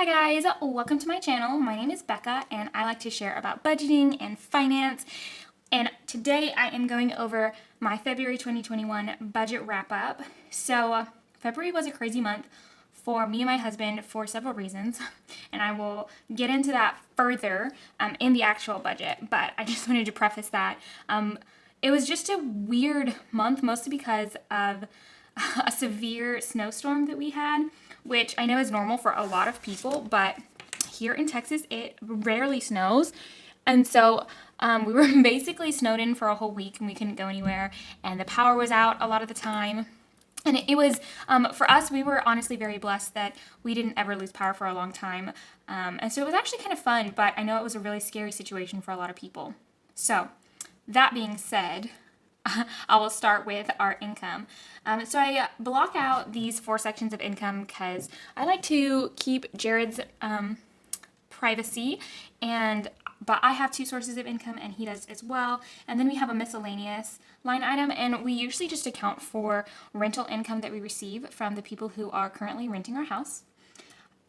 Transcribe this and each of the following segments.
Hi guys, welcome to my channel. My name is Becca and I like to share about budgeting and finance. And today I am going over my February 2021 budget wrap up. So February was a crazy month for me and my husband for several reasons. And I will get into that further in the actual budget. But I just wanted to preface that it was just a weird month, mostly because of a severe snowstorm that we had, which I know is normal for a lot of people, but here in Texas, it rarely snows. And so we were basically snowed in for a whole week and we couldn't go anywhere. And the power was out a lot of the time. And it was, for us, we were honestly very blessed that we didn't ever lose power for a long time. And so it was actually kind of fun, but I know it was a really scary situation for a lot of people. So that being said, I will start with our income. So I block out these 4 sections of income because I like to keep Jared's privacy, but I have 2 sources of income and he does as well. And then we have a miscellaneous line item, and we usually just account for rental income that we receive from the people who are currently renting our house.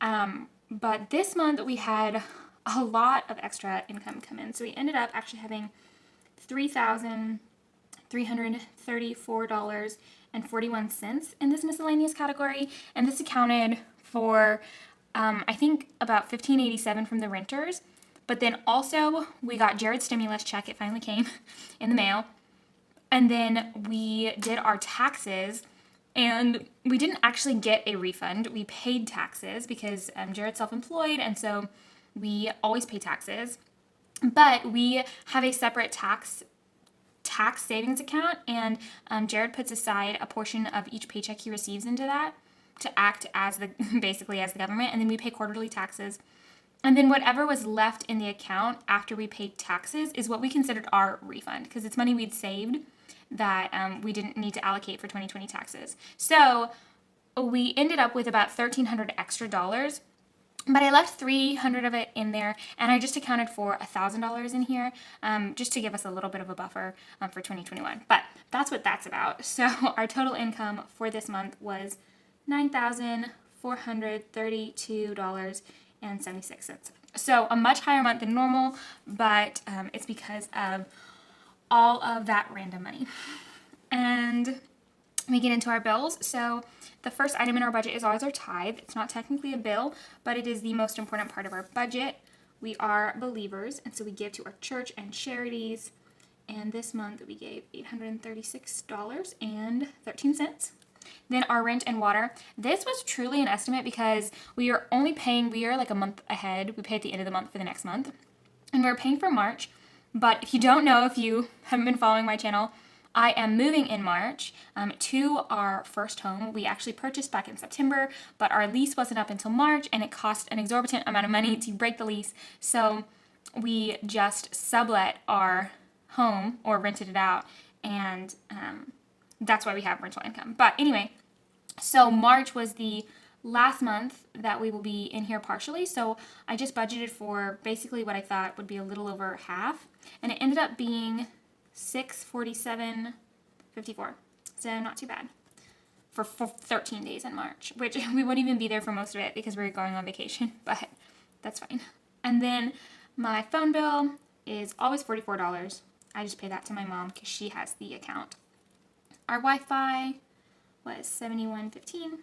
But this month we had a lot of extra income come in. So we ended up actually having $3,334.41 in this miscellaneous category, and this accounted for I think about $1,587 from the renters. But then also we got Jared's stimulus check. It finally came in the mail. And then we did our taxes, and we didn't actually get a refund. We paid taxes because Jared's self-employed, and so we always pay taxes. But we have a separate tax savings account, and Jared puts aside a portion of each paycheck he receives into that to act as basically as the government, and then we pay quarterly taxes. And then whatever was left in the account after we paid taxes is what we considered our refund, because it's money we'd saved that we didn't need to allocate for 2020 taxes. So we ended up with about $1,300 extra dollars. But I left $300 of it in there, and I just accounted for $1,000 in here, just to give us a little bit of a buffer for 2021. But that's what that's about. So our total income for this month was $9,432.76. So a much higher month than normal, but it's because of all of that random money. And we get into our bills. So the first item in our budget is always our tithe. It's not technically a bill, but it is the most important part of our budget. We are believers, and so we give to our church and charities. And this month we gave $836.13. Then our rent and water. This was truly an estimate because we are like a month ahead. We pay at the end of the month for the next month. And we're paying for March. But if you don't know, if you haven't been following my channel, I am moving in March to our first home. We actually purchased back in September, but our lease wasn't up until March, and it cost an exorbitant amount of money to break the lease. So we just sublet our home or rented it out, and that's why we have rental income. But anyway, so March was the last month that we will be in here partially. So I just budgeted for basically what I thought would be a little over half, and it ended up being $647.54. So not too bad for 13 days in March, which we wouldn't even be there for most of it because we were going on vacation, but that's fine. And then my phone bill is always $44. I just pay that to my mom because she has the account. Our Wi-Fi was $71.15.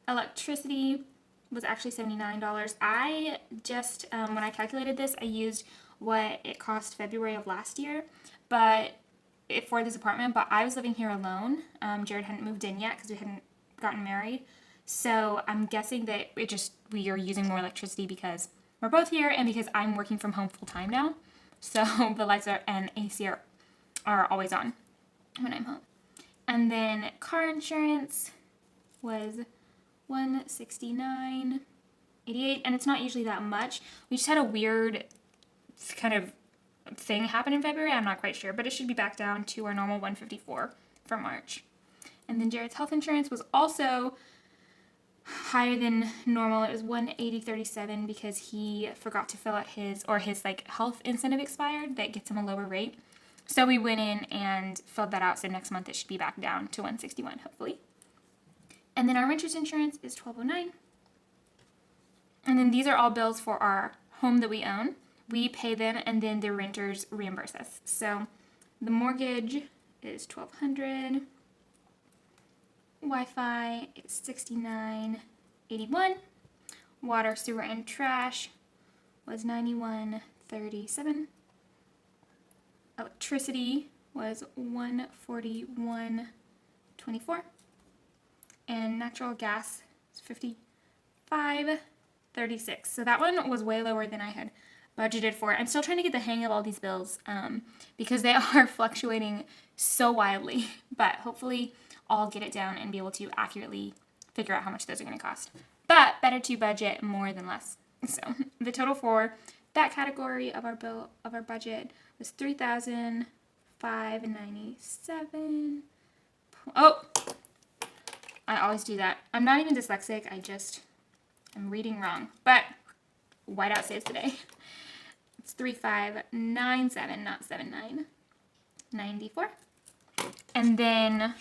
Electricity was actually $79. I just, when I calculated this, I used what it cost February of last year, for this apartment, but I was living here alone. Jared hadn't moved in yet because we hadn't gotten married. So I'm guessing that we are using more electricity because we're both here and because I'm working from home full time now. So the lights and AC are always on when I'm home. And then car insurance was $169.88, and it's not usually that much. We just had a weird kind of thing happen in February. I'm not quite sure, but it should be back down to our normal $154 for March. And then Jared's health insurance was also higher than normal. It was $180.37 because he forgot to fill out his health incentive expired that gets him a lower rate. So we went in and filled that out. So next month it should be back down to $161, hopefully. And then our renter's insurance is $1209. then these are all bills for our home that we own. We pay them, and then the renters reimburse us. So the mortgage is $1,200. Wi-Fi is $69.81. Water, sewer, and trash was $91.37. Electricity was $141.24. And natural gas is $55.36. So that one was way lower than I had budgeted for. I'm still trying to get the hang of all these bills because they are fluctuating so wildly. But hopefully I'll get it down and be able to accurately figure out how much those are going to cost. But better to budget more than less. So the total for that category of our budget was $3,597. Oh, I always do that. I'm not even dyslexic. I'm reading wrong. But whiteout saves today. It's 3,597, not 7,994. And then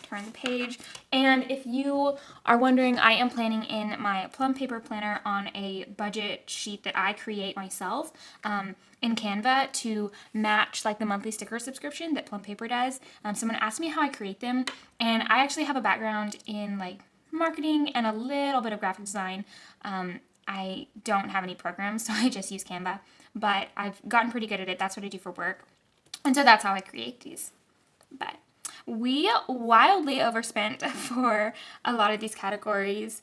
turn the page. And if you are wondering, I am planning in my plum paper planner on a budget sheet that I create myself in Canva to match like the monthly sticker subscription that Plum Paper does. Someone asked me how I create them, and I actually have a background in like marketing and a little bit of graphic design. I don't have any programs, so I just use Canva, but I've gotten pretty good at it. That's what I do for work. And so that's how I create these. But we wildly overspent for a lot of these categories.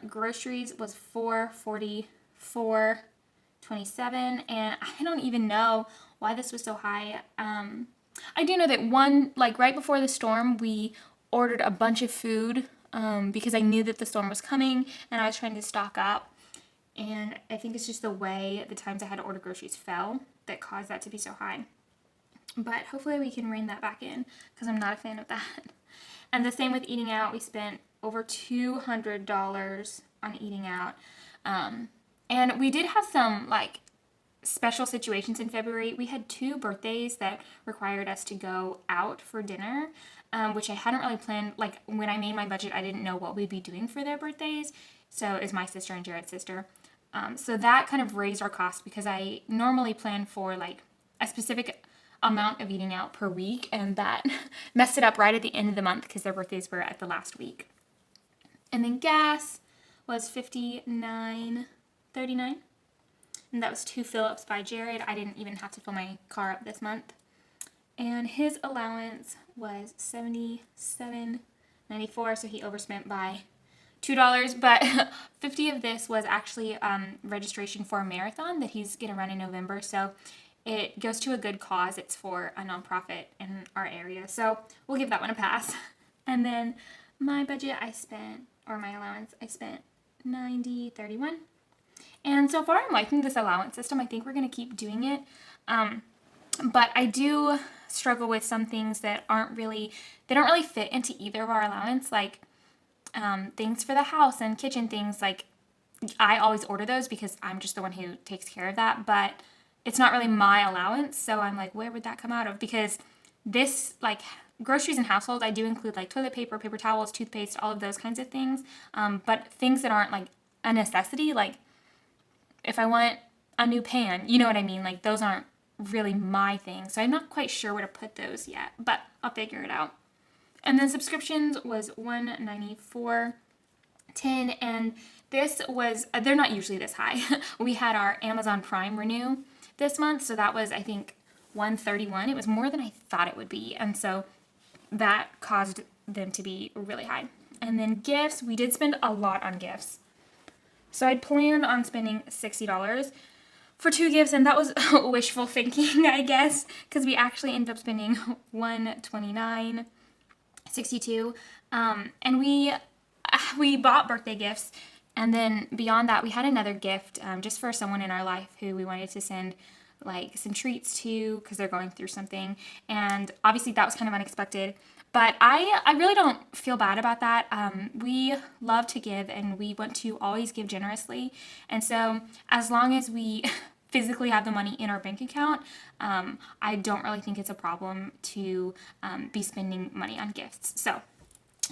Groceries was $444.27, and I don't even know why this was so high. I do know that right before the storm, we ordered a bunch of food because I knew that the storm was coming and I was trying to stock up. And I think it's just the way the times I had to order groceries fell that caused that to be so high. But hopefully we can rein that back in because I'm not a fan of that. And the same with eating out. We spent over $200 on eating out. And we did have some like special situations in February. We had 2 birthdays that required us to go out for dinner, which I hadn't really planned. Like when I made my budget, I didn't know what we'd be doing for their birthdays. So it was my sister and Jared's sister. So that kind of raised our cost because I normally plan for like a specific amount of eating out per week, and that messed it up right at the end of the month because their birthdays were at the last week. And then gas was $59.39, and that was 2 fill-ups by Jared. I didn't even have to fill my car up this month. And his allowance was $77.94, so he overspent by $2, but 50 of this was actually registration for a marathon that he's going to run in November, so it goes to a good cause. It's for a nonprofit in our area, so we'll give that one a pass. And then my budget my allowance, I spent $90.31. And so far I'm liking this allowance system. I think we're going to keep doing it. But I do struggle with some things that don't really fit into either of our allowance, like things for the house and kitchen things. Like I always order those because I'm just the one who takes care of that, but it's not really my allowance. So I'm like, where would that come out of? Because this, like groceries and household, I do include like toilet paper, paper towels, toothpaste, all of those kinds of things. But things that aren't like a necessity, like if I want a new pan, you know what I mean? Like those aren't really my thing. So I'm not quite sure where to put those yet, but I'll figure it out. And then subscriptions was $194.10, and this was, they're not usually this high. We had our Amazon Prime renew this month, so that was, I think, $131. It was more than I thought it would be, and so that caused them to be really high. And then gifts, we did spend a lot on gifts. So I'd planned on spending $60 for 2 gifts, and that was wishful thinking, I guess, because we actually ended up spending $129.62. And we bought birthday gifts, and then beyond that, we had another gift just for someone in our life who we wanted to send like some treats to because they're going through something. And obviously that was kind of unexpected, but I really don't feel bad about that. We love to give, and we want to always give generously. And so as long as we physically have the money in our bank account, I don't really think it's a problem to be spending money on gifts. So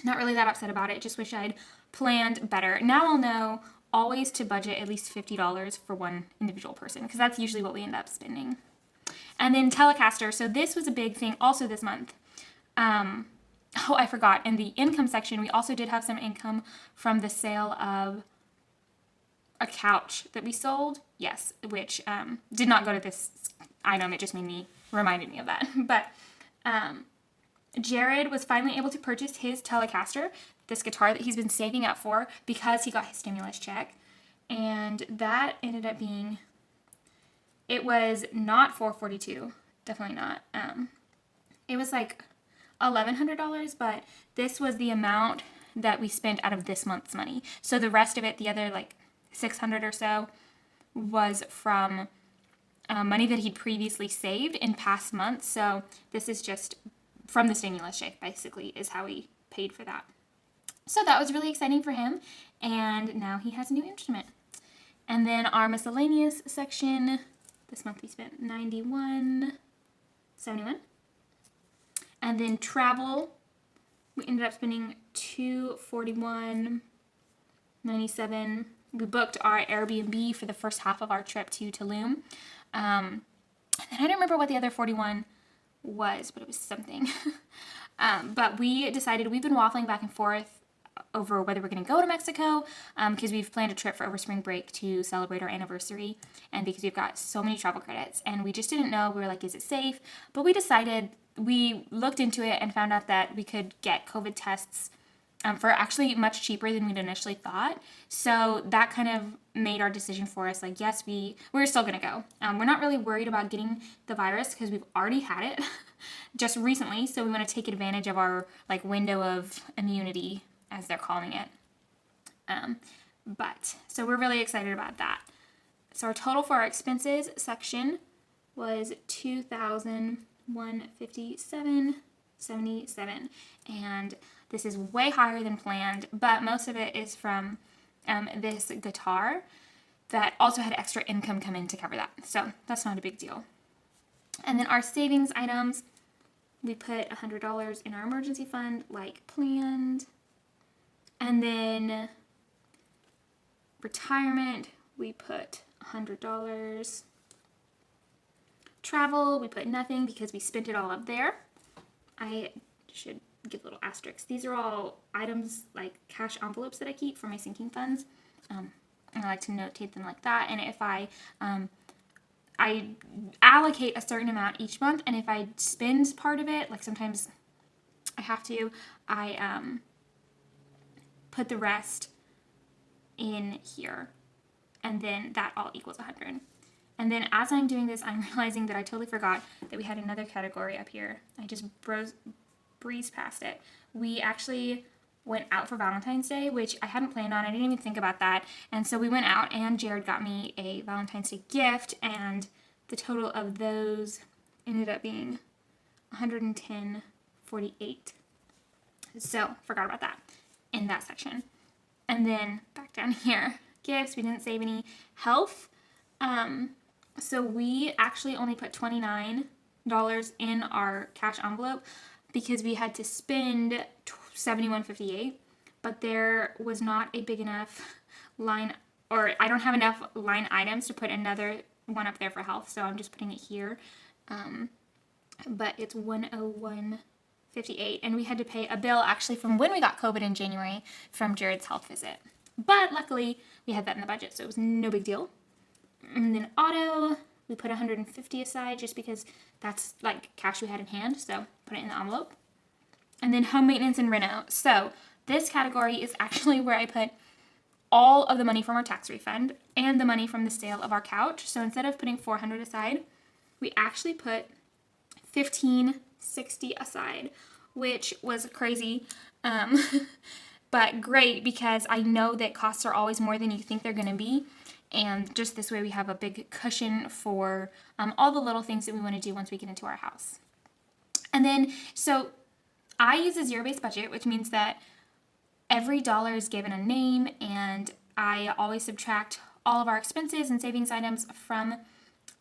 not really that upset about it. Just wish I'd planned better. Now I'll know always to budget at least $50 for one individual person, because that's usually what we end up spending. And then Telecaster. So this was a big thing also this month. Oh, I forgot. In the income section, we also did have some income from the sale of a couch that we sold. Yes, which did not go to this item. It just reminded me of that. But Jared was finally able to purchase his Telecaster, this guitar that he's been saving up for because he got his stimulus check. And that ended up being, it was not $442, definitely not. It was like $1,100, but this was the amount that we spent out of this month's money. So the rest of it, the other like $600 or so, was from money that he'd previously saved in past months. So this is just from the stimulus check, basically, is how he paid for that. So that was really exciting for him, and now he has a new instrument. And then our miscellaneous section, this month we spent $91.71. And then travel, we ended up spending $241.97. We booked our Airbnb for the first half of our trip to Tulum. And I don't remember what the other 41 was, but it was something. But we decided, we've been waffling back and forth over whether we're going to go to Mexico, because we've planned a trip for over spring break to celebrate our anniversary, and because we've got so many travel credits, and we just didn't know. We were like, is it safe? But we decided, we looked into it and found out that we could get COVID tests for actually much cheaper than we'd initially thought. So that kind of made our decision for us. Like, yes, we're still going to go. We're not really worried about getting the virus because we've already had it just recently. So we want to take advantage of our like window of immunity, as they're calling it. So we're really excited about that. So our total for our expenses section was $2,157.77, and this is way higher than planned, but most of it is from this guitar that also had extra income come in to cover that. So that's not a big deal. And then our savings items, we put $100 in our emergency fund like planned. And then retirement, we put $100. Travel, we put nothing because we spent it all up there. I should give little asterisks. These are all items like cash envelopes that I keep for my sinking funds. And I like to notate them like that. And if I allocate a certain amount each month, and if I spend part of it, like sometimes I have to, I put the rest in here, and then that all equals 100. And then as I'm doing this, I'm realizing that I totally forgot that we had another category up here. I just breezed past it. We actually went out for Valentine's Day, which I hadn't planned on. I didn't even think about that. And so we went out, and Jared got me a Valentine's Day gift, and the total of those ended up being $110.48. So forgot about that in that section. And then back down here, gifts, we didn't save any. Health, so we actually only put $29 in our cash envelope because we had to spend $71.58, but there was not a big enough line, or I don't have enough line items to put another one up there for health, so I'm just putting it here. But it's $101.58, and we had to pay a bill actually from when we got COVID in January from Jared's health visit. But luckily, we had that in the budget, so it was no big deal. And then auto, we put $150 aside just because that's like cash we had in hand, so put it in the envelope. And then home maintenance and reno. So this category is actually where I put all of the money from our tax refund and the money from the sale of our couch. So instead of putting $400 aside, we actually put $1,560 aside, which was crazy, but great because I know that costs are always more than you think they're going to be. And just this way we have a big cushion for all the little things that we want to do once we get into our house. And then, so I use a zero-based budget, which means that every dollar is given a name, and I always subtract all of our expenses and savings items from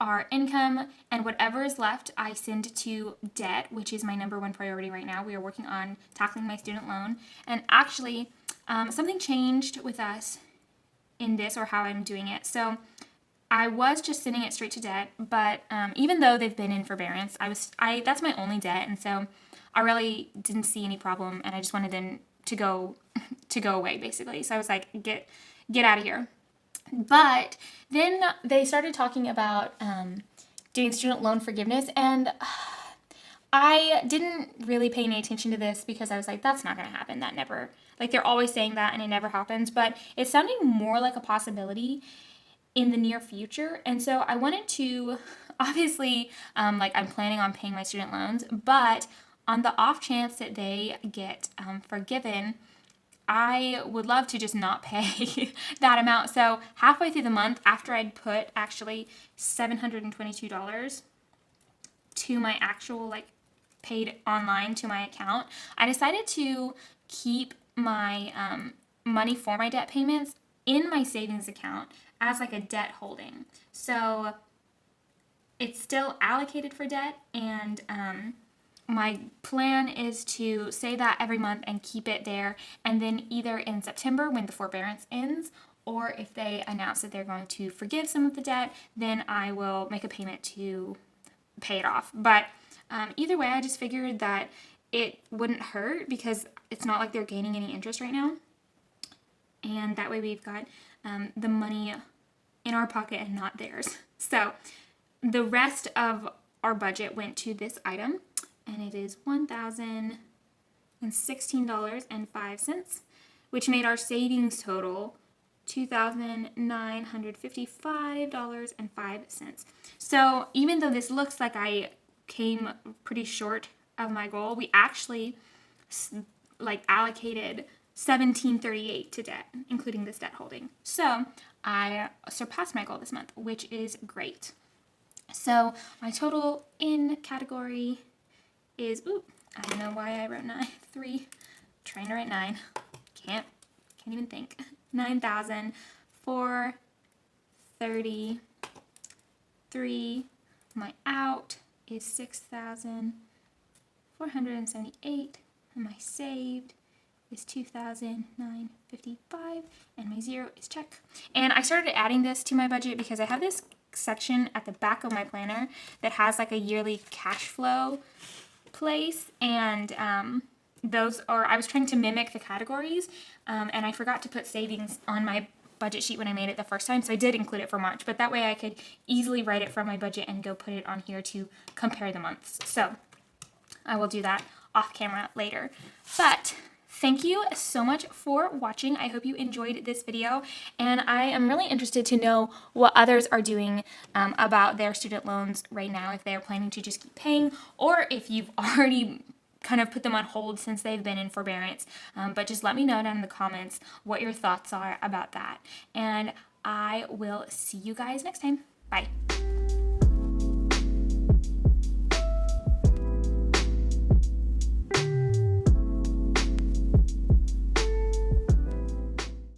our income, and whatever is left I send to debt, which is my number one priority right now. We are working on tackling my student loan, and actually something changed with us in this or how I'm doing it. So I was just sending it straight to debt, but even though they've been in forbearance, that's my only debt, and so I really didn't see any problem, and I just wanted them to go away basically. So I was like, get out of here. But then they started talking about doing student loan forgiveness, and I didn't really pay any attention to this because I was like, that's not going to happen. That never, like, they're always saying that and it never happens, but it's sounding more like a possibility in the near future. And so I wanted to, obviously, like, I'm planning on paying my student loans, but on the off chance that they get forgiven, I would love to just not pay that amount. So halfway through the month, after I'd put actually $722 to my actual, like, paid online to my account, I decided to keep my money for my debt payments in my savings account as like a debt holding. So it's still allocated for debt, and my plan is to save that every month and keep it there, and then either in September when the forbearance ends, or if they announce that they're going to forgive some of the debt, then I will make a payment to pay it off. But either way, I just figured that it wouldn't hurt because it's not like they're gaining any interest right now. And that way we've got the money in our pocket and not theirs. So the rest of our budget went to this item, and it is $1,016.05, which made our savings total $2,955.05. So even though this looks like I came pretty short of my goal, we actually like allocated $1,738 to debt, including this debt holding. So I surpassed my goal this month, which is great. So my total in category is, I don't know why I wrote 3. Trying to write 9. Can't even think. $9,433. My out is $6,478. And my saved is $2,955, and my zero is check. And I started adding this to my budget because I have this section at the back of my planner that has like a yearly cash flow place, and I was trying to mimic the categories, and I forgot to put savings on my budget sheet when I made it the first time, so I did include it for March, but that way I could easily write it from my budget and go put it on here to compare the months. So I will do that off camera later. But thank you so much for watching. I hope you enjoyed this video, and I am really interested to know what others are doing about their student loans right now, if they're planning to just keep paying, or if you've already kind of put them on hold since they've been in forbearance. But just let me know down in the comments what your thoughts are about that. And I will see you guys next time. Bye.